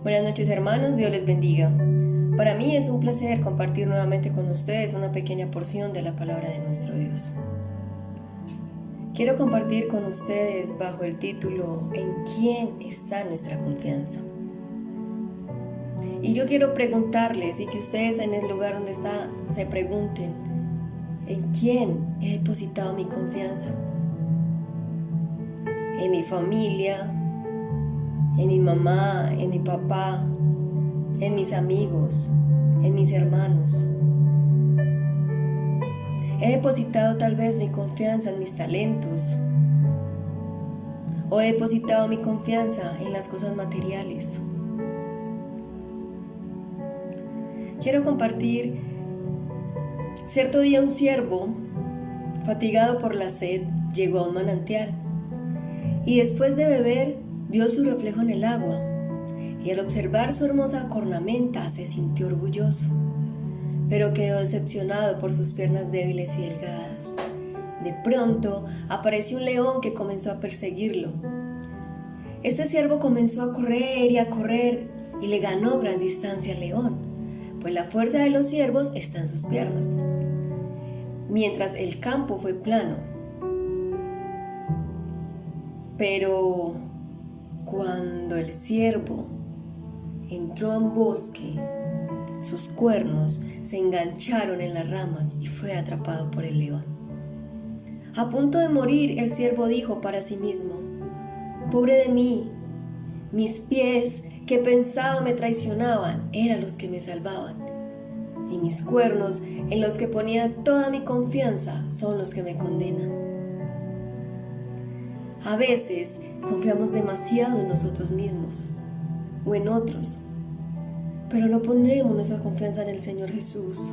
Buenas noches, hermanos, Dios les bendiga. Para mí es un placer compartir nuevamente con ustedes una pequeña porción de la palabra de nuestro Dios. Quiero compartir con ustedes bajo el título ¿En quién está nuestra confianza? Y yo quiero preguntarles y que ustedes en el lugar donde está se pregunten ¿en quién he depositado mi confianza? ¿En mi familia? ¿En mi mamá? ¿En mi papá? ¿En mis amigos? ¿En mis hermanos? He depositado tal vez mi confianza en mis talentos, o he depositado mi confianza en las cosas materiales. Quiero compartir, cierto día un siervo, fatigado por la sed, llegó a un manantial, y después de beber, vio su reflejo en el agua, y al observar su hermosa cornamenta se sintió orgulloso, pero quedó decepcionado por sus piernas débiles y delgadas. De pronto apareció un león que comenzó a perseguirlo. Este siervo comenzó a correr y le ganó gran distancia al león, pues la fuerza de los siervos está en sus piernas, mientras el campo fue plano. Pero cuando el ciervo entró a un bosque, sus cuernos se engancharon en las ramas y fue atrapado por el león. A punto de morir, el ciervo dijo para sí mismo: «Pobre de mí, mis pies que pensaba me traicionaban eran los que me salvaban, y mis cuernos en los que ponía toda mi confianza son los que me condenan». A veces confiamos demasiado en nosotros mismos o en otros, pero no ponemos nuestra confianza en el Señor Jesús.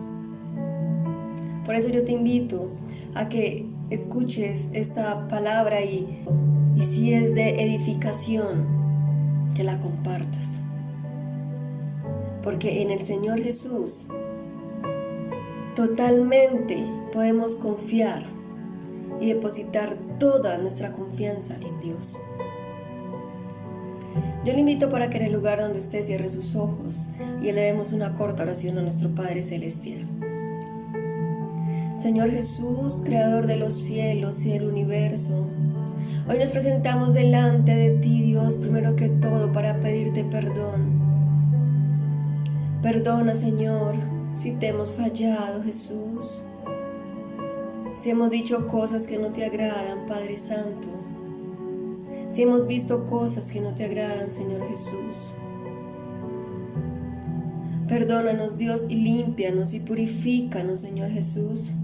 Por eso yo te invito a que escuches esta palabra y si es de edificación, que la compartas. Porque en el Señor Jesús totalmente podemos confiar y depositar toda nuestra confianza en Dios. Yo le invito para que en el lugar donde esté cierre sus ojos y elevemos una corta oración a nuestro Padre Celestial. Señor Jesús, Creador de los cielos y del universo, hoy nos presentamos delante de ti, Dios, primero que todo para pedirte perdón. Perdona, Señor, si te hemos fallado, Jesús. Si hemos dicho cosas que no te agradan, Padre Santo. Si hemos visto cosas que no te agradan, Señor Jesús. Perdónanos, Dios, y límpianos y purifícanos, Señor Jesús.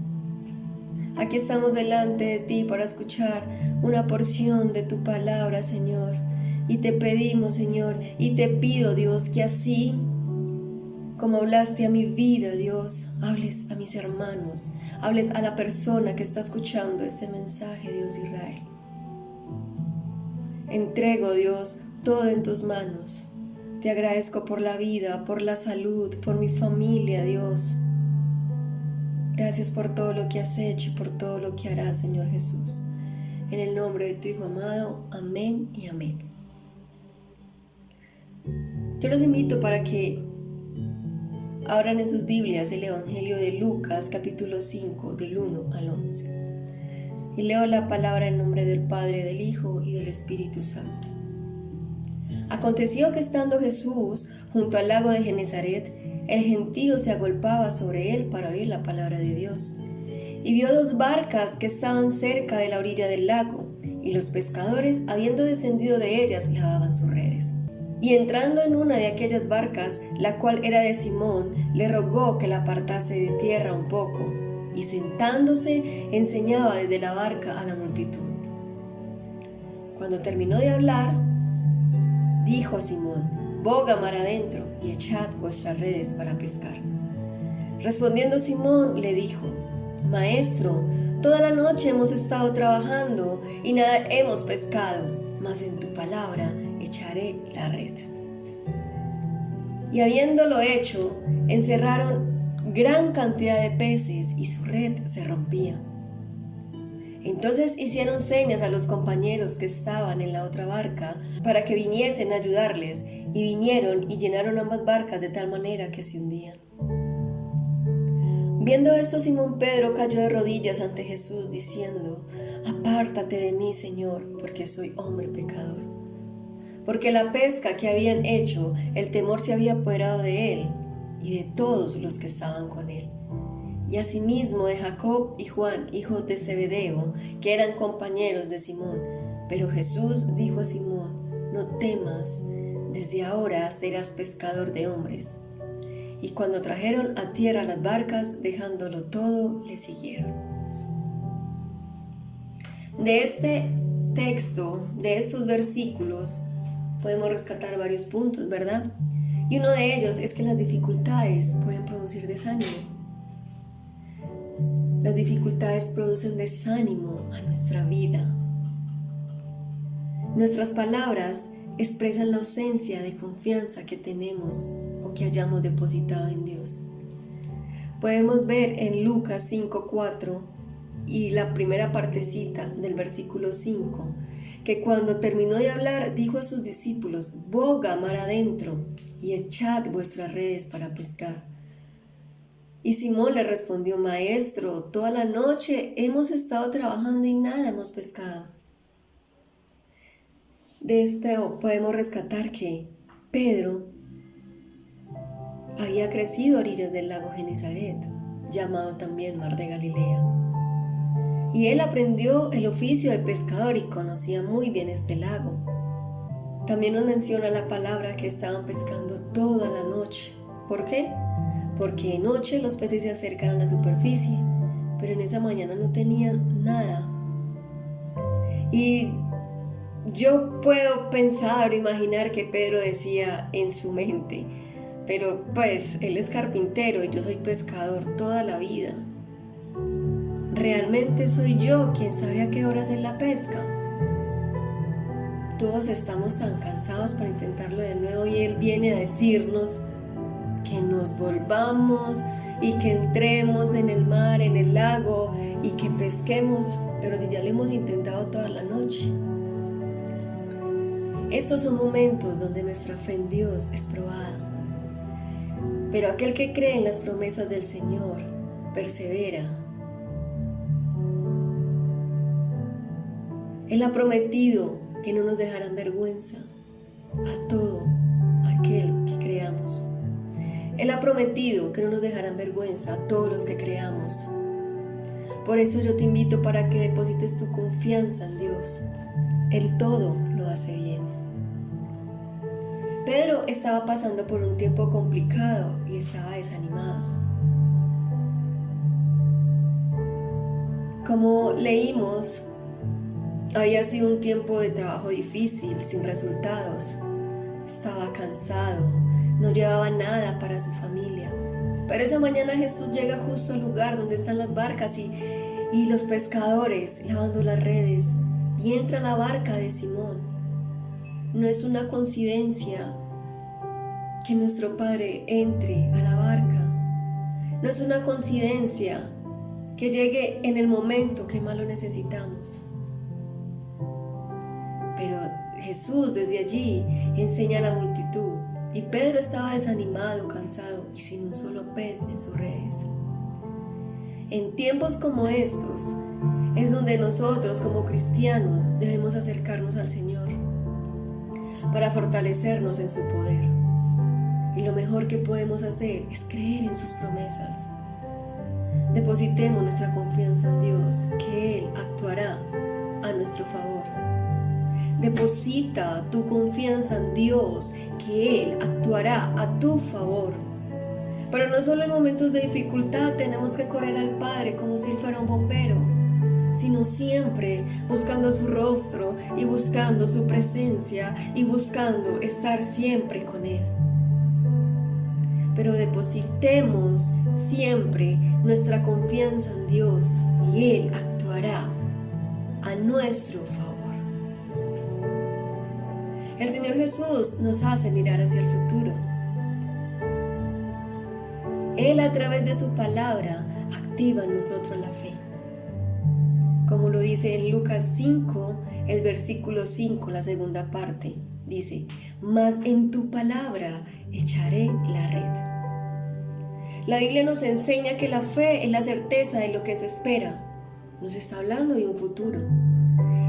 Aquí estamos delante de ti para escuchar una porción de tu palabra, Señor. Y te pedimos, Señor, y te pido, Dios, que así como hablaste a mi vida, Dios, hables a mis hermanos, hables a la persona que está escuchando este mensaje, Dios de Israel. Entrego, Dios, todo en tus manos. Te agradezco por la vida, por la salud, por mi familia, Dios. Gracias por todo lo que has hecho y por todo lo que harás, Señor Jesús. En el nombre de tu Hijo amado, amén y amén. Yo los invito para que abran en sus Biblias el Evangelio de Lucas, capítulo 5, del 1 al 11. Y leo la palabra en nombre del Padre, del Hijo y del Espíritu Santo. Aconteció que estando Jesús junto al lago de Genezaret, el gentío se agolpaba sobre él para oír la palabra de Dios. Y vio dos barcas que estaban cerca de la orilla del lago, y los pescadores, habiendo descendido de ellas, lavaban sus redes. Y entrando en una de aquellas barcas, la cual era de Simón, le rogó que la apartase de tierra un poco, y sentándose enseñaba desde la barca a la multitud. Cuando terminó de hablar, dijo a Simón: «Boga mar adentro y echad vuestras redes para pescar». Respondiendo Simón le dijo: «Maestro, toda la noche hemos estado trabajando y nada hemos pescado, mas en tu palabra echaré la red». Y habiéndolo hecho, encerraron gran cantidad de peces y su red se rompía. Entonces hicieron señas a los compañeros que estaban en la otra barca para que viniesen a ayudarles, y vinieron y llenaron ambas barcas de tal manera que se hundían. Viendo esto, Simón Pedro cayó de rodillas ante Jesús, diciendo: «Apártate de mí, Señor, porque soy hombre pecador». Porque la pesca que habían hecho, el temor se había apoderado de él y de todos los que estaban con él. Y asimismo de Jacob y Juan, hijos de Zebedeo, que eran compañeros de Simón. Pero Jesús dijo a Simón: «No temas, desde ahora serás pescador de hombres». Y cuando trajeron a tierra las barcas, dejándolo todo, le siguieron. De este texto, de estos versículos, podemos rescatar varios puntos, ¿verdad? Y uno de ellos es que las dificultades pueden producir desánimo. Las dificultades producen desánimo a nuestra vida. Nuestras palabras expresan la ausencia de confianza que tenemos o que hayamos depositado en Dios. Podemos ver en Lucas 5:4 y la primera partecita del versículo 5, que cuando terminó de hablar dijo a sus discípulos: «Boga mar adentro y echad vuestras redes para pescar». Y Simón le respondió: «Maestro, toda la noche hemos estado trabajando y nada hemos pescado». De esto podemos rescatar que Pedro había crecido a orillas del lago Genesaret, llamado también Mar de Galilea. Y él aprendió el oficio de pescador y conocía muy bien este lago. También nos menciona la palabra que estaban pescando toda la noche. ¿Por qué? Porque de noche los peces se acercan a la superficie, pero en esa mañana no tenían nada. Y yo puedo pensar o imaginar que Pedro decía en su mente: «Pero pues él es carpintero y yo soy pescador toda la vida. ¿Realmente soy yo quien sabe a qué hora hacer la pesca?». Todos estamos tan cansados para intentarlo de nuevo y él viene a decirnos que nos volvamos y que entremos en el mar, en el lago y que pesquemos, pero si ya lo hemos intentado toda la noche. Estos son momentos donde nuestra fe en Dios es probada. Pero aquel que cree en las promesas del Señor persevera. Él ha prometido que no nos dejará en vergüenza a todo aquel que creamos. Él ha prometido que no nos dejará en vergüenza a todos los que creamos. Por eso yo te invito para que deposites tu confianza en Dios. Él todo lo hace bien. Pedro estaba pasando por un tiempo complicado y estaba desanimado. Como leímos, había sido un tiempo de trabajo difícil, sin resultados. Estaba cansado, no llevaba nada para su familia. Pero esa mañana Jesús llega justo al lugar donde están las barcas y los pescadores lavando las redes, y entra a la barca de Simón. No es una coincidencia que nuestro Padre entre a la barca. No es una coincidencia que llegue en el momento que más lo necesitamos. Pero Jesús desde allí enseña a la multitud, y Pedro estaba desanimado, cansado y sin un solo pez en sus redes. En tiempos como estos es donde nosotros como cristianos debemos acercarnos al Señor para fortalecernos en su poder. Y lo mejor que podemos hacer es creer en sus promesas. Depositemos nuestra confianza en Dios, que Él actuará a nuestro favor. Deposita tu confianza en Dios, que Él actuará a tu favor. Pero no solo en momentos de dificultad tenemos que correr al Padre como si Él fuera un bombero, sino siempre buscando su rostro y buscando su presencia y buscando estar siempre con Él. Pero depositemos siempre nuestra confianza en Dios y Él actuará a nuestro favor. El Señor Jesús nos hace mirar hacia el futuro. Él, a través de su palabra, activa en nosotros la fe. como lo dice en Lucas 5, el versículo 5, la segunda parte. Dice, mas en tu palabra echaré la red. La Biblia nos enseña que la fe es la certeza de lo que se espera. Nos está hablando de un futuro.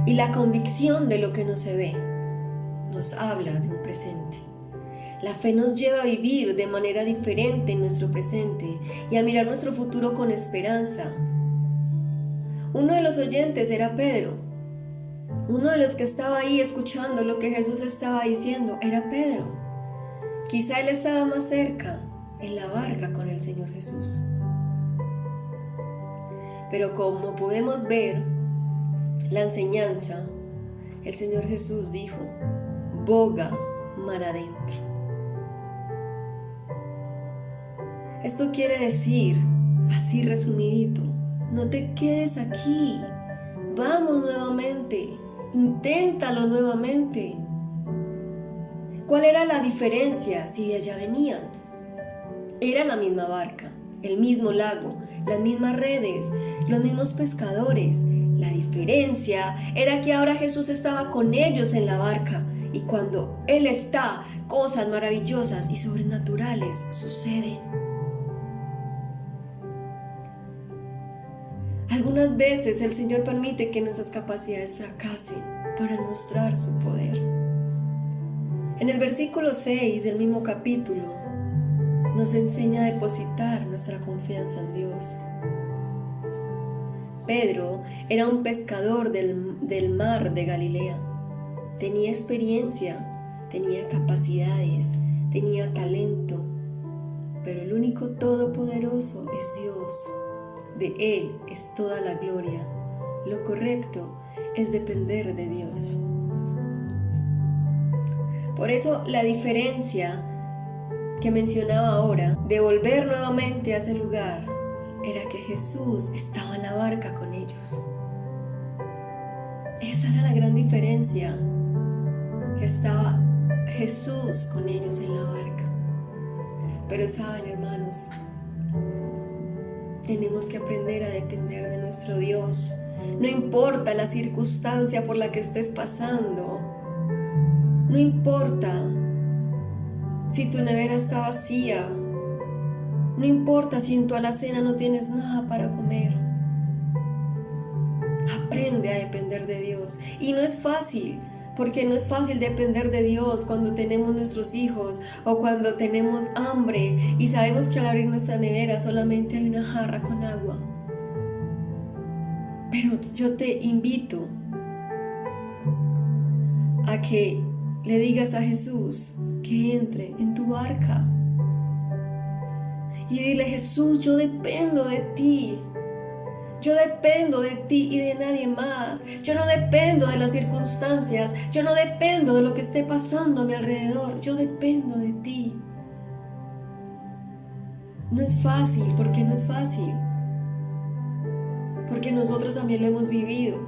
Y la convicción de lo que no se ve nos habla de un presente. La fe nos lleva a vivir de manera diferente en nuestro presente y a mirar nuestro futuro con esperanza. Uno de los oyentes era Pedro. Uno de los que estaba ahí escuchando lo que Jesús estaba diciendo era Pedro. Quizá él estaba más cerca en la barca con el Señor Jesús. Pero como podemos ver la enseñanza, el Señor Jesús dijo, boga mar adentro. Esto quiere decir, así resumidito, no te quedes aquí, vamos nuevamente, inténtalo nuevamente. ¿Cuál era la diferencia si de allá venían? Era la misma barca, el mismo lago, las mismas redes, los mismos pescadores. La diferencia era que ahora Jesús estaba con ellos en la barca y cuando Él está, cosas maravillosas y sobrenaturales suceden. Algunas veces el Señor permite que nuestras capacidades fracasen para mostrar su poder. En el versículo 6 del mismo capítulo nos enseña a depositar nuestra confianza en Dios. Pedro era un pescador del mar de Galilea. Tenía experiencia, tenía capacidades, tenía talento, pero el único todopoderoso es Dios. De Él es toda la gloria. Lo correcto es depender de Dios. Por eso la diferencia que mencionaba ahora de volver nuevamente a ese lugar era que Jesús estaba en la barca con ellos. Esa era la gran diferencia, que estaba Jesús con ellos en la barca. Pero saben, hermanos, tenemos que aprender a depender de nuestro Dios. No importa la circunstancia por la que estés pasando. No importa si tu nevera está vacía. No importa si en tu alacena no tienes nada para comer. Aprende a depender de Dios. Y no es fácil, porque no es fácil depender de Dios cuando tenemos nuestros hijos o cuando tenemos hambre y sabemos que al abrir nuestra nevera solamente hay una jarra con agua. Pero yo te invito a que le digas a Jesús que entre en tu barca y dile: Jesús, yo dependo de ti. Yo dependo de ti y de nadie más. Yo no dependo de las circunstancias. Yo no dependo de lo que esté pasando a mi alrededor. Yo dependo de ti. No es fácil. ¿Por qué no es fácil? Porque nosotros también lo hemos vivido.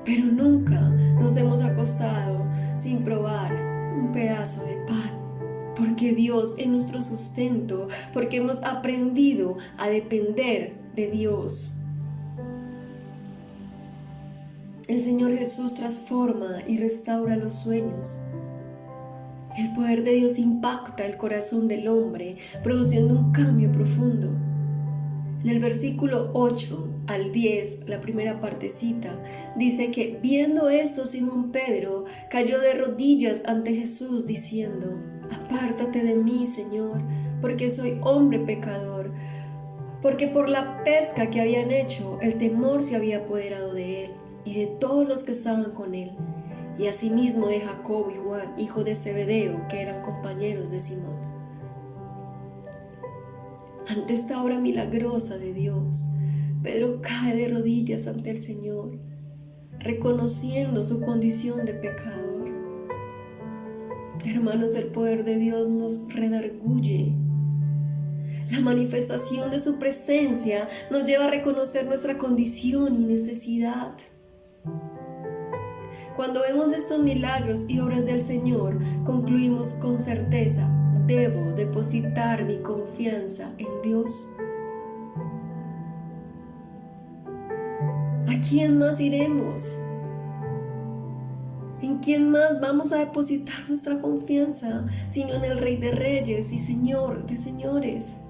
Pero nunca nos hemos acostado sin probar un pedazo de pan. Porque Dios es nuestro sustento, porque hemos aprendido a depender de Dios. El Señor Jesús transforma y restaura los sueños. El poder de Dios impacta el corazón del hombre, produciendo un cambio profundo. En el versículo 8 al 10, la primera partecita, dice que viendo esto, Simón Pedro cayó de rodillas ante Jesús diciendo: apártate de mí, Señor, porque soy hombre pecador. Porque por la pesca que habían hecho, el temor se había apoderado de él y de todos los que estaban con él, y asimismo de Jacobo y Juan, hijo de Zebedeo, que eran compañeros de Simón. Ante esta obra milagrosa de Dios, Pedro cae de rodillas ante el Señor, reconociendo su condición de pecador. Hermanos, el poder de Dios nos redarguye. La manifestación de su presencia nos lleva a reconocer nuestra condición y necesidad. Cuando vemos estos milagros y obras del Señor, concluimos con certeza: debo depositar mi confianza en Dios. ¿A quién más iremos? ¿En quién más vamos a depositar nuestra confianza sino en el Rey de Reyes y Señor de Señores?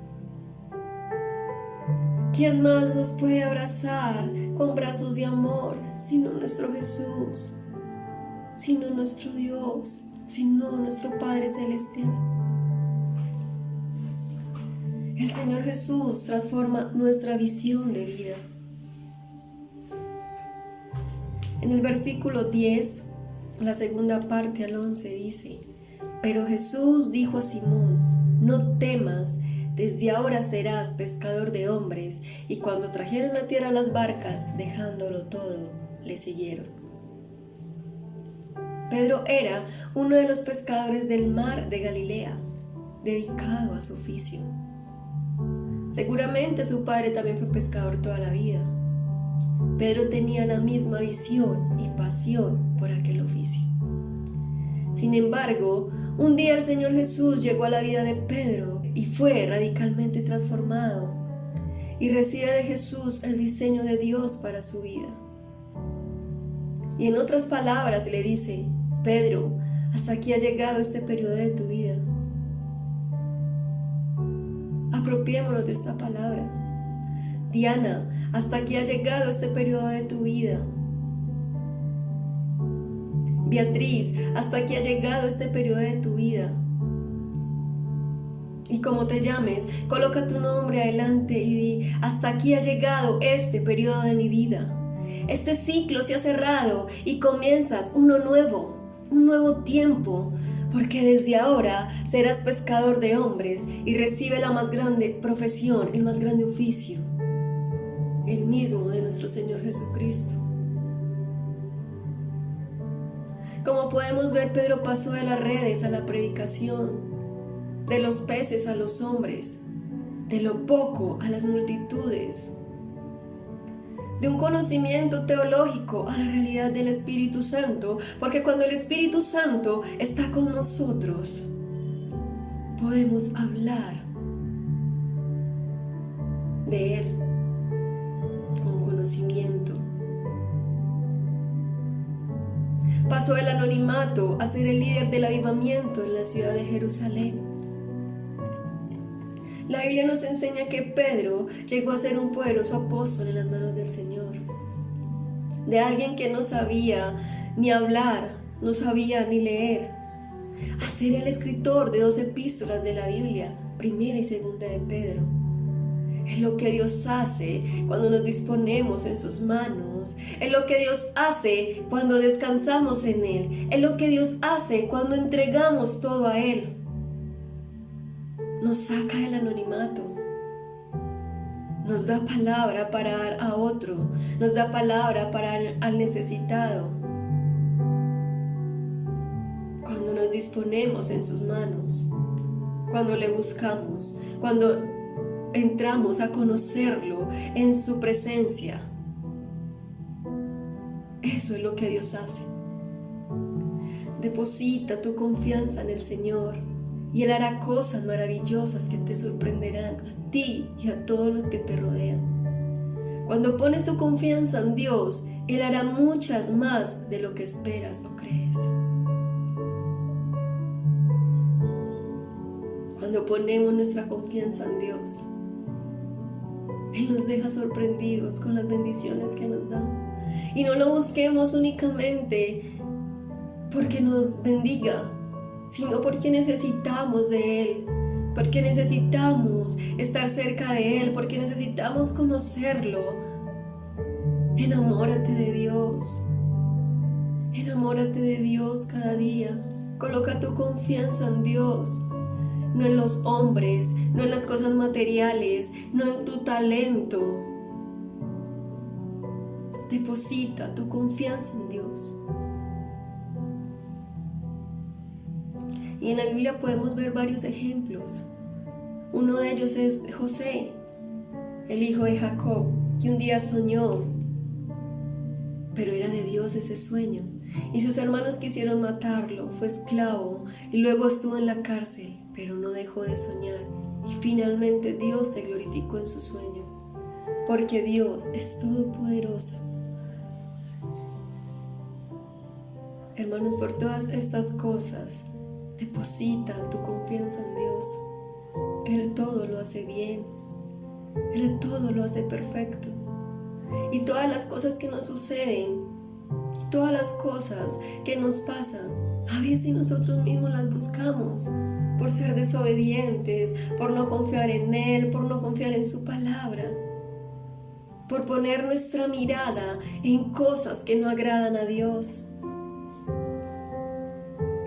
¿Quién más nos puede abrazar con brazos de amor sino nuestro Jesús, sino nuestro Dios, sino nuestro Padre Celestial? El Señor Jesús transforma nuestra visión de vida. En el versículo 10, la segunda parte al 11 dice: pero Jesús dijo a Simón: no temas, desde ahora serás pescador de hombres. Y cuando trajeron a tierra las barcas, dejándolo todo, le siguieron. Pedro era uno de los pescadores del mar de Galilea, dedicado a su oficio. Seguramente su padre también fue pescador toda la vida. Pedro tenía la misma visión y pasión por aquel oficio. Sin embargo, un día el Señor Jesús llegó a la vida de Pedro y fue radicalmente transformado, y recibe de Jesús el diseño de Dios para su vida. Y en otras palabras le dice: Pedro, hasta aquí ha llegado este periodo de tu vida. Apropiémonos de esta palabra. Diana, hasta aquí ha llegado este periodo de tu vida. Beatriz, hasta aquí ha llegado este periodo de tu vida. Y como te llames, coloca tu nombre adelante y di: hasta aquí ha llegado este periodo de mi vida. Este ciclo se ha cerrado y comienzas uno nuevo, un nuevo tiempo, porque desde ahora serás pescador de hombres y recibe la más grande profesión, el más grande oficio, el mismo de nuestro Señor Jesucristo. Como podemos ver, Pedro pasó de las redes a la predicación, de los peces a los hombres, de lo poco a las multitudes, de un conocimiento teológico a la realidad del Espíritu Santo, porque cuando el Espíritu Santo está con nosotros, podemos hablar de Él con conocimiento. Pasó del anonimato a ser el líder del avivamiento en la ciudad de Jerusalén. La Biblia nos enseña que Pedro llegó a ser un poderoso apóstol en las manos del Señor. De alguien que no sabía ni hablar, no sabía ni leer, a ser el escritor de 2 epístolas de la Biblia, primera y segunda de Pedro. Es lo que Dios hace cuando nos disponemos en sus manos. Es lo que Dios hace cuando descansamos en Él. Es lo que Dios hace cuando entregamos todo a Él. Nos saca del anonimato. Nos da palabra para dar a otro. Nos da palabra para al necesitado. Cuando nos disponemos en sus manos. Cuando le buscamos. Cuando entramos a conocerlo en su presencia. Eso es lo que Dios hace. Deposita tu confianza en el Señor y Él hará cosas maravillosas que te sorprenderán a ti y a todos los que te rodean. Cuando pones tu confianza en Dios, Él hará muchas más de lo que esperas o crees. Cuando ponemos nuestra confianza en Dios, Él nos deja sorprendidos con las bendiciones que nos da. Y no lo busquemos únicamente porque nos bendiga, sino porque necesitamos de Él, porque necesitamos estar cerca de Él, porque necesitamos conocerlo. Enamórate de Dios. Enamórate de Dios cada día. Coloca tu confianza en Dios. No en los hombres, no en las cosas materiales, no en tu talento. Deposita tu confianza en Dios. Y en la Biblia podemos ver varios ejemplos. Uno de ellos es José, el hijo de Jacob, que un día soñó, pero era de Dios ese sueño. Y sus hermanos quisieron matarlo, fue esclavo y luego estuvo en la cárcel, pero no dejó de soñar. Y finalmente Dios se glorificó en su sueño, porque Dios es todopoderoso Hermanos, por todas estas cosas, deposita tu confianza en Dios. Él todo lo hace bien. Él todo lo hace perfecto. Y todas las cosas que nos suceden, todas las cosas que nos pasan, a veces nosotros mismos las buscamos por ser desobedientes, por no confiar en Él, por no confiar en su palabra, por poner nuestra mirada en cosas que no agradan a Dios.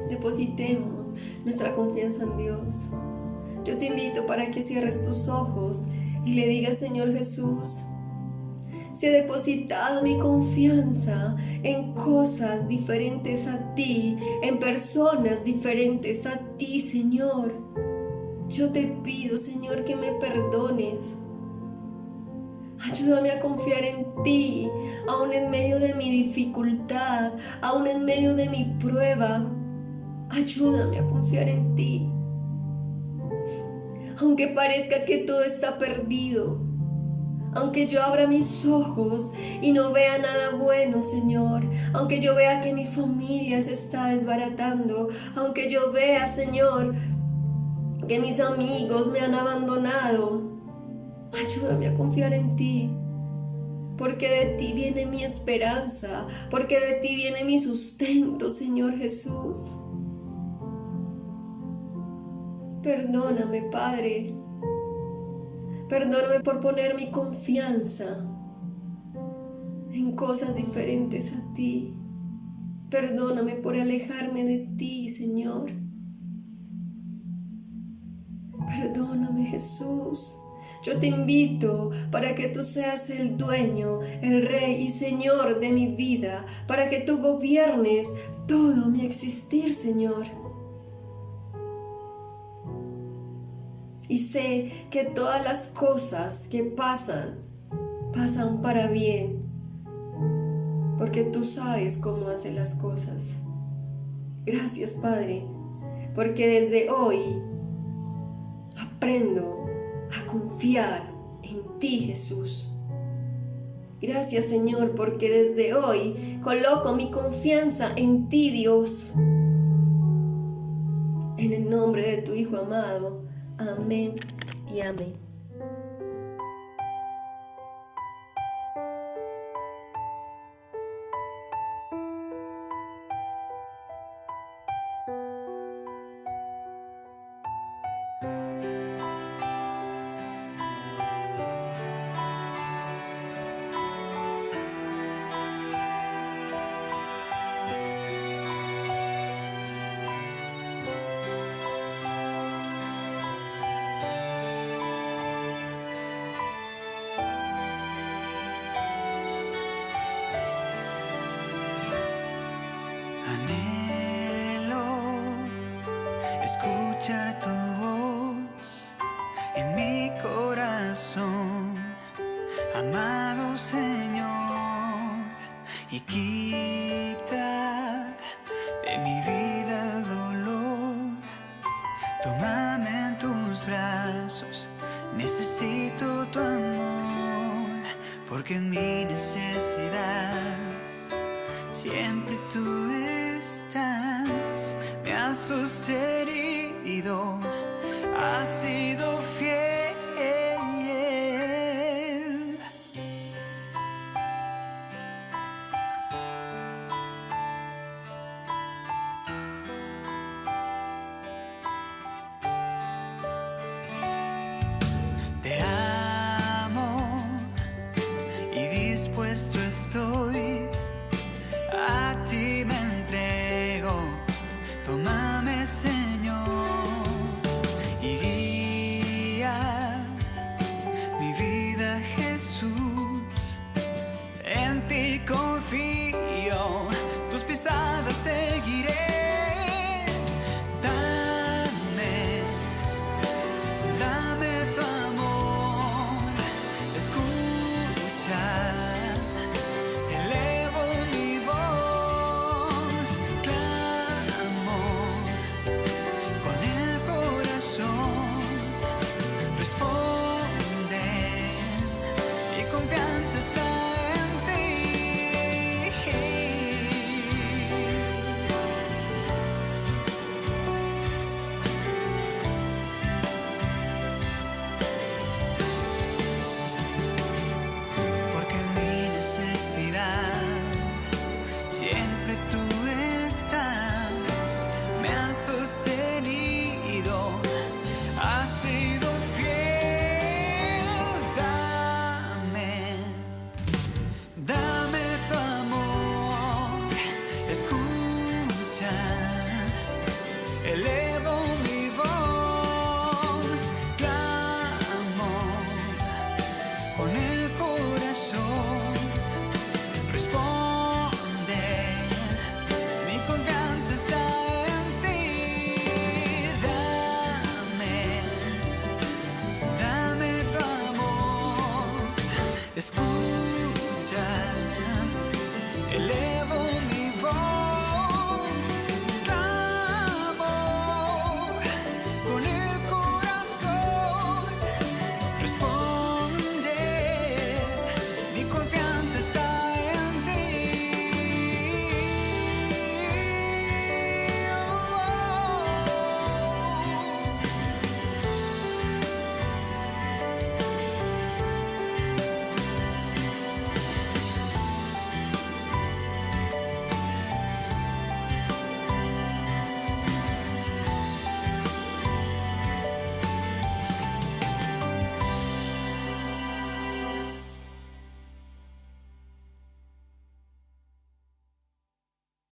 Depositemos nuestra confianza en Dios. Yo te invito para que cierres tus ojos y le digas: Señor Jesús, si he depositado mi confianza en cosas diferentes a ti, en personas diferentes a ti, Señor, yo te pido, Señor, que me perdones. Ayúdame a confiar en ti, aún en medio de mi dificultad, aún en medio de mi prueba. Ayúdame a confiar en ti. Aunque parezca que todo está perdido, aunque yo abra mis ojos y no vea nada bueno, Señor, aunque yo vea que mi familia se está desbaratando, aunque yo vea, Señor, que mis amigos me han abandonado, ayúdame a confiar en ti, porque de ti viene mi esperanza, porque de ti viene mi sustento, Señor Jesús. Perdóname, Padre. Perdóname por poner mi confianza en cosas diferentes a ti. Perdóname por alejarme de ti, Señor. Perdóname, Jesús. Yo te invito para que tú seas el dueño, el rey y señor de mi vida, para que tú gobiernes todo mi existir, Señor. Y sé que todas las cosas que pasan para bien, porque tú sabes cómo hacer las cosas. Gracias, Padre, porque desde hoy aprendo a confiar en ti, Jesús. Gracias, Señor, porque desde hoy coloco mi confianza en ti, Dios. En el nombre de tu Hijo amado. Amén y amén. Escuchar tu voz en mi corazón, amado Señor, y quita de mi vida el dolor. Tómame en tus brazos, necesito tu amor, porque en mi necesidad siempre tú estás. Me has sostenido, has sido fiel. Te amo y dispuesto estoy, a ti me entrego. Tómame, Señor.